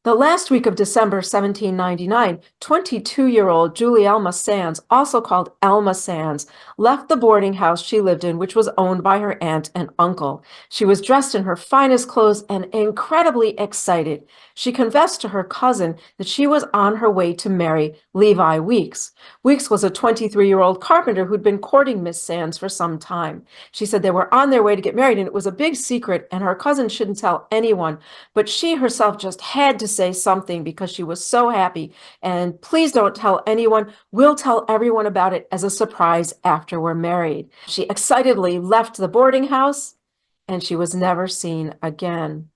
The last week of December 1799, 22-year-old Julie Elma Sands, also called Elma Sands, left the boarding house she lived in, which was owned by her aunt and uncle. She was dressed in her finest clothes and incredibly excited. She confessed to her cousin that she was on her way to marry Levi Weeks. Weeks was a 23-year-old carpenter who'd been courting Miss Sands for some time. She said they were on their way to get married, and it was a big secret, and her cousin shouldn't tell anyone. But she herself just had to say something because she was so happy. And please don't tell anyone. We'll tell everyone about it as a surprise after we're married. She excitedly left the boarding house, and she was never seen again.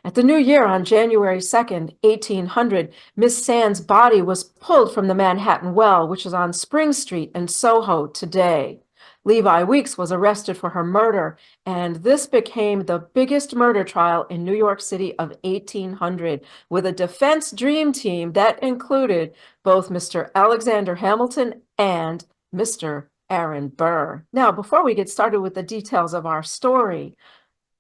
At the new year, on January 2nd, 1800, Miss Sands' body was pulled from the Manhattan Well, which is on Spring Street in Soho today. Levi Weeks was arrested for her murder, and this became the biggest murder trial in New York City of 1800, with a defense dream team that included both Mr. Alexander Hamilton and Mr. Aaron Burr. Now, before we get started with the details of our story,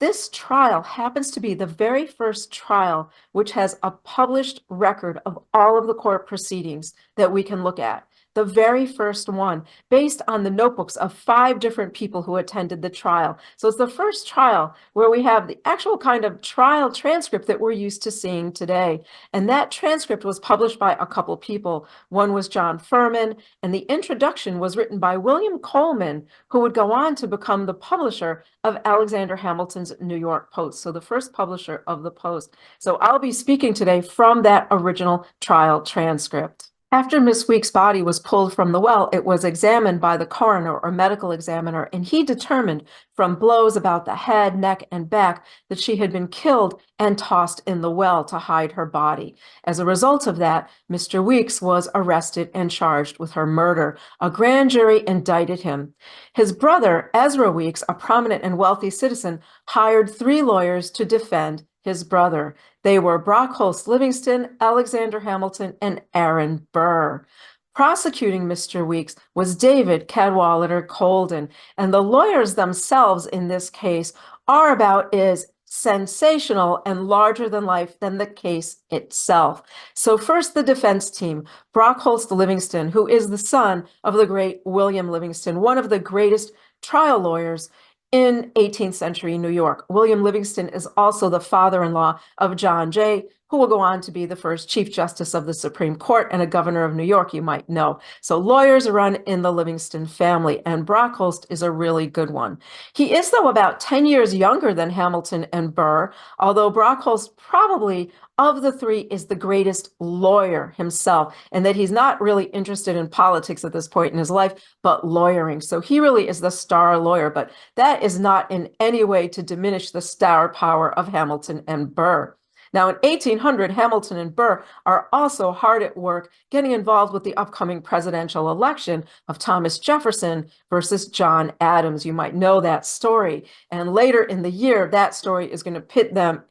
this trial happens to be the very first trial which has a published record of all of the court proceedings that we can look at. The very first one, based on the notebooks of 5 different people who attended the trial. So it's the first trial where we have the actual kind of trial transcript that we're used to seeing today. And that transcript was published by a couple people. One was John Furman, and the introduction was written by William Coleman, who would go on to become the publisher of Alexander Hamilton's New York Post. So the first publisher of the Post. So I'll be speaking today from that original trial transcript. After Miss Weeks' body was pulled from the well, it was examined by the coroner or medical examiner, and he determined from blows about the head, neck, and back that she had been killed and tossed in the well to hide her body. As a result of that, Mr. Weeks was arrested and charged with her murder. A grand jury indicted him. His brother, Ezra Weeks, a prominent and wealthy citizen, hired 3 lawyers to defend his brother. They were Brockholst Livingston, Alexander Hamilton, and Aaron Burr. Prosecuting Mr. Weeks was David Cadwallader Colden, and the lawyers themselves in this case are about as sensational and larger than life than the case itself. So first, the defense team, Brockholst Livingston, who is the son of the great William Livingston, one of the greatest trial lawyers in 18th century New York. William Livingston is also the father-in-law of John Jay, who will go on to be the first Chief Justice of the Supreme Court and a governor of New York, you might know. So lawyers run in the Livingston family, and Brockholst is a really good one. He is, though, about 10 years younger than Hamilton and Burr, although Brockholst probably of the 3 is the greatest lawyer himself, and that he's not really interested in politics at this point in his life, but lawyering. So he really is the star lawyer, but that is not in any way to diminish the star power of Hamilton and Burr. Now, in 1800, Hamilton and Burr are also hard at work getting involved with the upcoming presidential election of Thomas Jefferson versus John Adams. You might know that story. And later in the year, that story is going to pit them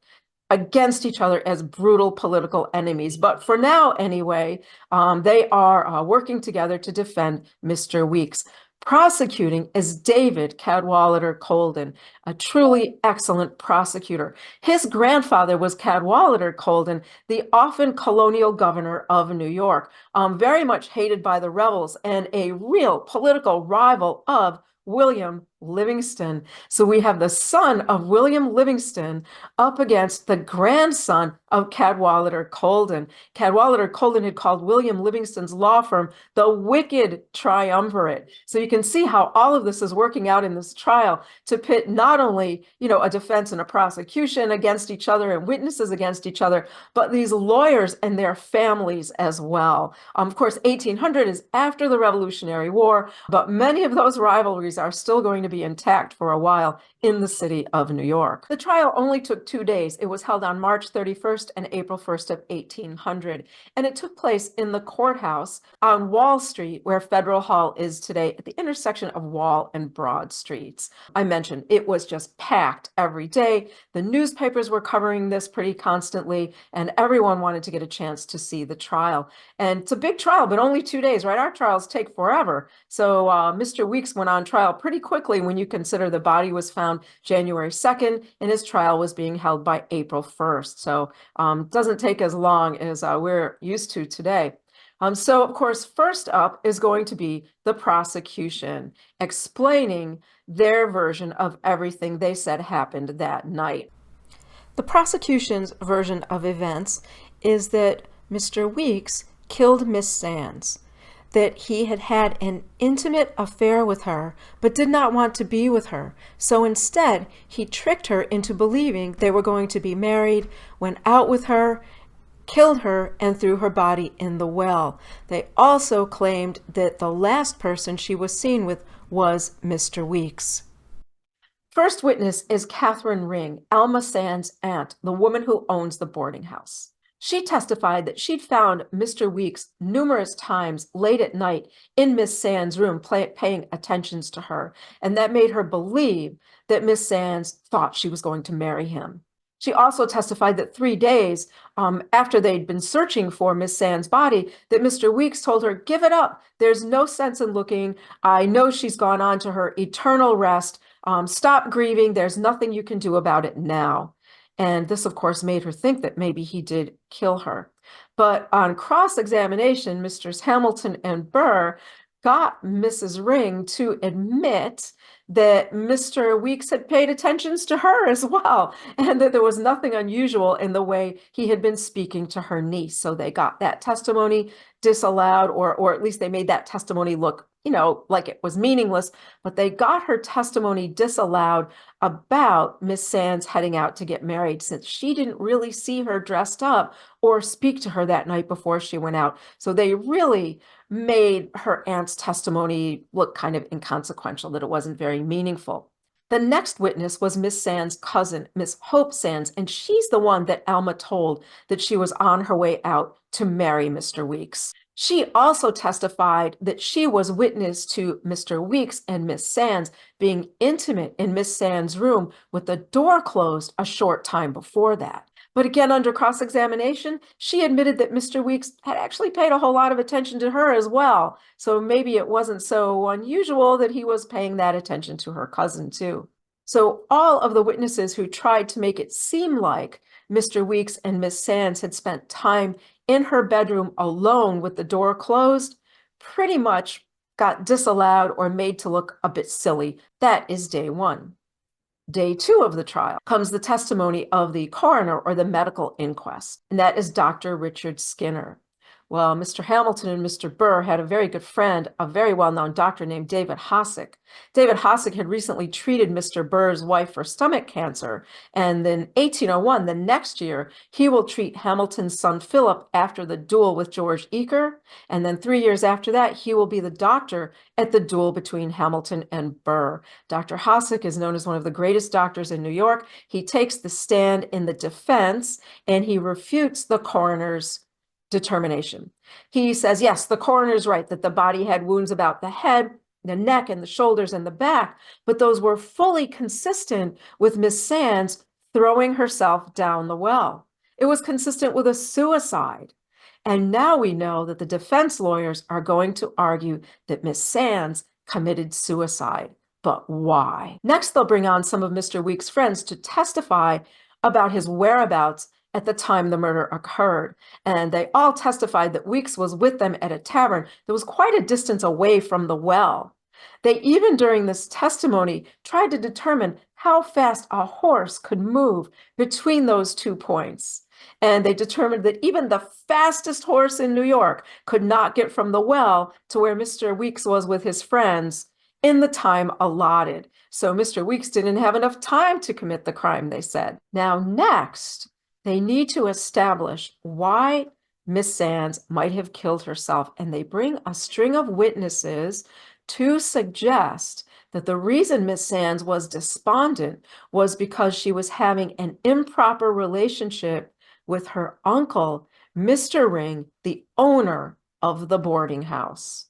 against each other as brutal political enemies. But for now, anyway, they are working together to defend Mr. Weeks. Prosecuting is David Cadwallader Colden, a truly excellent prosecutor. His grandfather was Cadwallader Colden, the often colonial governor of New York, very much hated by the rebels and a real political rival of William Livingston. So we have the son of William Livingston up against the grandson of Cadwallader Colden. Cadwallader Colden had called William Livingston's law firm the Wicked Triumvirate. So you can see how all of this is working out in this trial to pit not only, a defense and a prosecution against each other and witnesses against each other, but these lawyers and their families as well. Of course, 1800 is after the Revolutionary War, but many of those rivalries are still going to be intact for a while in the city of New York. The trial only took 2 days. It was held on March 31st and April 1st of 1800, and it took place in the courthouse on Wall Street, where Federal Hall is today, at the intersection of Wall and Broad Streets. I mentioned it was just packed every day. The newspapers were covering this pretty constantly, and everyone wanted to get a chance to see the trial. And it's a big trial, but only 2 days, right? Our trials take forever. So Mr. Weeks went on trial pretty quickly shocking when you consider the body was found January 2nd and his trial was being held by April 1st. So doesn't take as long as we're used to today. So, of course, first up is going to be the prosecution explaining their version of everything they said happened that night. The prosecution's version of events is that Mr. Weeks killed Miss Sands, that he had had an intimate affair with her but did not want to be with her. So instead, he tricked her into believing they were going to be married, went out with her, killed her, and threw her body in the well. They also claimed that the last person she was seen with was Mr. Weeks. First witness is Catherine Ring, Elma Sands' aunt, the woman who owns the boarding house. She testified that she'd found Mr. Weeks numerous times late at night in Miss Sands' room paying attentions to her, and that made her believe that Miss Sands thought she was going to marry him. She also testified that 3 days after they'd been searching for Miss Sands' body, that Mr. Weeks told her, "Give it up. There's no sense in looking. I know she's gone on to her eternal rest. Stop grieving. There's nothing you can do about it now." And this, of course, made her think that maybe he did kill her. But on cross-examination, Misters Hamilton and Burr got Mrs. Ring to admit that Mr. Weeks had paid attentions to her as well, and that there was nothing unusual in the way he had been speaking to her niece. So they got that testimony disallowed, or at least they made that testimony look, like it was meaningless, but they got her testimony disallowed about Miss Sands heading out to get married, since she didn't really see her dressed up or speak to her that night before she went out. So they really made her aunt's testimony look kind of inconsequential, that it wasn't very meaningful. The next witness was Miss Sands' cousin, Miss Hope Sands, and she's the one that Elma told that she was on her way out to marry Mr. Weeks. She also testified that she was witness to Mr. Weeks and Miss Sands being intimate in Miss Sands' room with the door closed a short time before that. But again, under cross-examination, she admitted that Mr. Weeks had actually paid a whole lot of attention to her as well. So maybe it wasn't so unusual that he was paying that attention to her cousin too. So all of the witnesses who tried to make it seem like Mr. Weeks and Miss Sands had spent time in her bedroom alone with the door closed pretty much got disallowed or made to look a bit silly. That is day one. Day two of the trial comes the testimony of the coroner, or the medical inquest, and that is Dr. Richard Skinner. Well, Mr. Hamilton and Mr. Burr had a very good friend, a very well-known doctor named David Hossick. David Hossick had recently treated Mr. Burr's wife for stomach cancer, and in 1801, the next year, he will treat Hamilton's son Philip after the duel with George Eaker, and then 3 years after that, he will be the doctor at the duel between Hamilton and Burr. Dr. Hossick is known as one of the greatest doctors in New York. He takes the stand in the defense, and he refutes the coroner's determination. He says, yes, the coroner's right that the body had wounds about the head, the neck, and the shoulders and the back, but those were fully consistent with Miss Sands throwing herself down the well. It was consistent with a suicide. And now we know that the defense lawyers are going to argue that Miss Sands committed suicide. But why? Next, they'll bring on some of Mr. Weeks' friends to testify about his whereabouts at the time the murder occurred. And they all testified that Weeks was with them at a tavern that was quite a distance away from the well. They even, during this testimony, tried to determine how fast a horse could move between those 2 points. And they determined that even the fastest horse in New York could not get from the well to where Mr. Weeks was with his friends in the time allotted. So Mr. Weeks didn't have enough time to commit the crime, they said. Now, next, they need to establish why Miss Sands might have killed herself, and they bring a string of witnesses to suggest that the reason Miss Sands was despondent was because she was having an improper relationship with her uncle, Mr. Ring, the owner of the boarding house.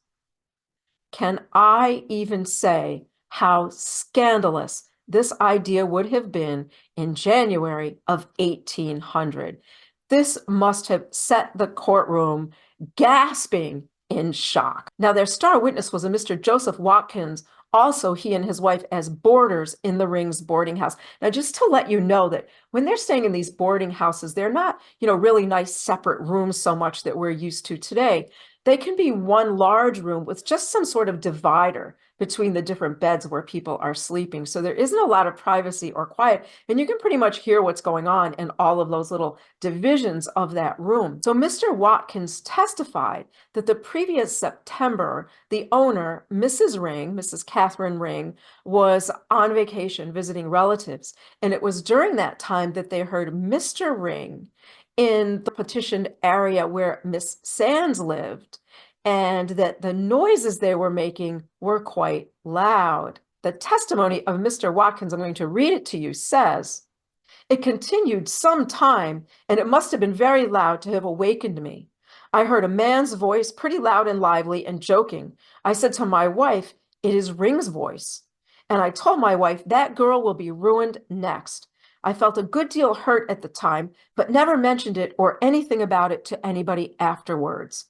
Can I even say how scandalous this idea would have been in January of 1800? This must have set the courtroom gasping in shock. Now, their star witness was a Mr. Joseph Watkins, Also, he and his wife as boarders in the Rings boarding house. Now, just to let you know that when they're staying in these boarding houses, they're not, really nice separate rooms so much that we're used to today. They can be one large room with just some sort of divider between the different beds where people are sleeping. So there isn't a lot of privacy or quiet, and you can pretty much hear what's going on in all of those little divisions of that room. So Mr. Watkins testified that the previous September, the owner, Mrs. Catherine Ring, was on vacation visiting relatives. And it was during that time that they heard Mr. Ring in the petitioned area where Miss Sands lived, and that the noises they were making were quite loud. The testimony of Mr. Watkins, I'm going to read it to you, says, "It continued some time, and it must have been very loud to have awakened me. I heard a man's voice, pretty loud and lively and joking. I said to my wife, 'It is Ring's voice.' And I told my wife, 'That girl will be ruined next.' I felt a good deal hurt at the time, but never mentioned it or anything about it to anybody afterwards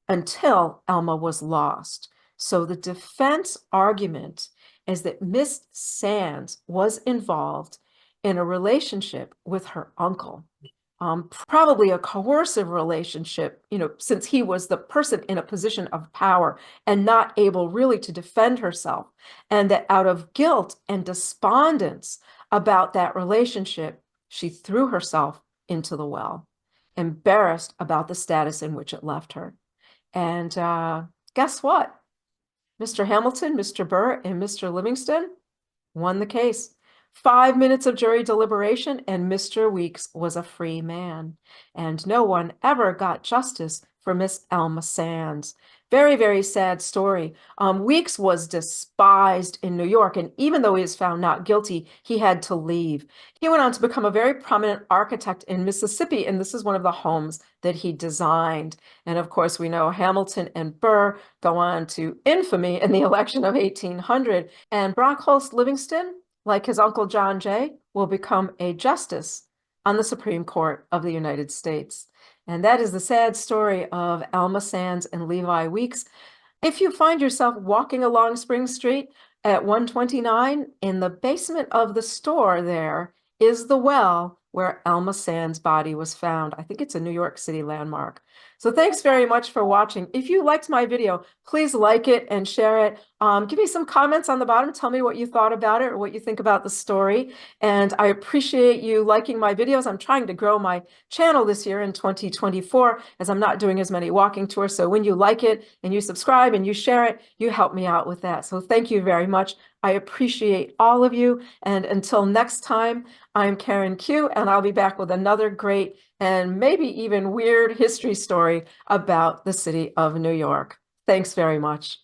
until Elma was lost." So the defense argument is that Miss Sands was involved in a relationship with her uncle, probably a coercive relationship, since he was the person in a position of power and not able really to defend herself. And that out of guilt and despondence about that relationship, she threw herself into the well, embarrassed about the status in which it left her. And guess what? Mr. Hamilton, Mr. Burr, and Mr. Livingston won the case. 5 minutes of jury deliberation, and Mr. Weeks was a free man. And no one ever got justice for Miss Elma Sands. Very, very sad story. Weeks was despised in New York, and even though he was found not guilty, he had to leave. He went on to become a very prominent architect in Mississippi, and this is one of the homes that he designed. And of course, we know Hamilton and Burr go on to infamy in the election of 1800, and Brockholst Livingston, like his uncle John Jay, will become a justice on the Supreme Court of the United States. And that is the sad story of Elma Sands and Levi Weeks. If you find yourself walking along Spring Street at 129, in the basement of the store there is the well where Elma Sands' body was found. I think it's a New York City landmark. So thanks very much for watching. If you liked my video, please like it and share it. Give me some comments on the bottom. Tell me what you thought about it or what you think about the story. And I appreciate you liking my videos. I'm trying to grow my channel this year in 2024 as I'm not doing as many walking tours. So when you like it and you subscribe and you share it, you help me out with that. So thank you very much. I appreciate all of you. And until next time, I'm Karen Q, and I'll be back with another great and maybe even weird history story about the city of New York. Thanks very much.